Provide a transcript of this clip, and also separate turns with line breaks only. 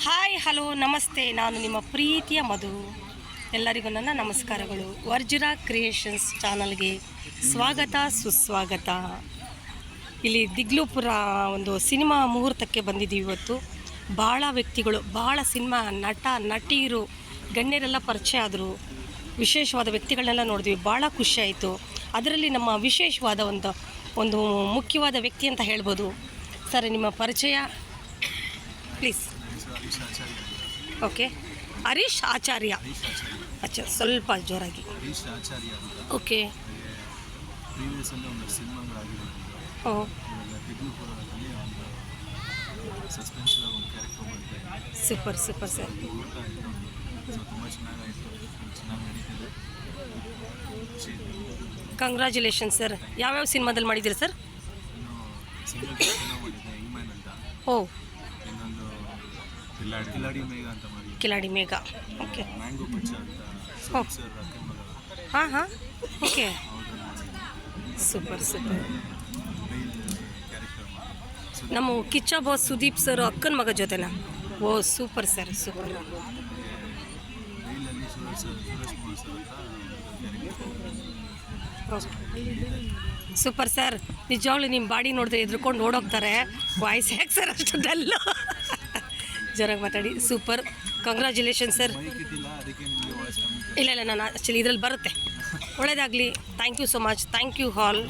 Hi hello ನಮಸ್ತೆ, ನಾನು ನಿಮ್ಮ ಪ್ರೀತಿಯ ಮಧು. ಎಲ್ಲರಿಗೂ ನನ್ನ ನಮಸ್ಕಾರಗಳು. ವರ್ಜುರಾ ಕ್ರಿಯೇಷನ್ಸ್ ಚಾನಲ್ಗೆ ಸ್ವಾಗತ ಸುಸ್ವಾಗತ. ಇಲ್ಲಿ ದಿಗ್ಲೂಪುರ ಒಂದು ಸಿನಿಮಾ ಮುಹೂರ್ತಕ್ಕೆ ಬಂದಿದ್ದೀವಿ ಇವತ್ತು. ಭಾಳ ವ್ಯಕ್ತಿಗಳು, ಭಾಳ ಸಿನಿಮಾ ನಟಿಯರು, ಗಣ್ಯರೆಲ್ಲ ಪರಿಚಯ ಆದರು. ವಿಶೇಷವಾದ ವ್ಯಕ್ತಿಗಳನ್ನೆಲ್ಲ ನೋಡಿದ್ವಿ, ಭಾಳ ಖುಷಿಯಾಯಿತು. ಅದರಲ್ಲಿ ನಮ್ಮ ವಿಶೇಷವಾದ ಒಂದು ಮುಖ್ಯವಾದ ವ್ಯಕ್ತಿ ಅಂತ ಹೇಳ್ಬೋದು. ಸರ್, ನಿಮ್ಮ ಪರಿಚಯ ಪ್ಲೀಸ್. ಓಕೆ, ಹರೀಶ್ ಆಚಾರ್ಯ. ಅಚ್ಚಾ, ಸ್ವಲ್ಪ ಜೋರಾಗಿ. Okay. Super super sir. Congratulation sir. ಯಾವ್ಯಾವ ಸಿನಿಮಾದಲ್ಲಿ ಮಾಡಿದ್ದೀರಿ ಸರ್? ಓ, ಕಿಲಾಡಿ ಮೇಘ. ಓಕೆ. ಹಾಂ ಹಾಂ, ಓಕೆ. Super super. ನಮ್ಮ ಕಿಚ್ಚ ಬಾಸ್ ಸುದೀಪ್ ಸರ್ ಅಕ್ಕನ ಮಗ ಜೊತೆನಾ? Oh, super sir, super. Super sir. ನಿಜವಾಗ್ಲೂ ನಿಮ್ಮ ಬಾಡಿ ನೋಡಿದ್ರೆ ಎದ್ರುಕೊಂಡು ಓಡೋಗ್ತಾರೆ. ವಾಯ್ಸ್ ಯಾಕೆ ಸರ್ ಅಷ್ಟು ಡಲ್ಲು? ಜೋರಾಗಿ ಮಾತಾಡಿ. Super, congratulation sir. ಇಲ್ಲ, ನಾನು ಆ್ಯಕ್ಚುಲಿ ಇದರಲ್ಲಿ ಬರುತ್ತೆ. ಒಳ್ಳೆಯದಾಗಲಿ. Thank you so much. Thank you all.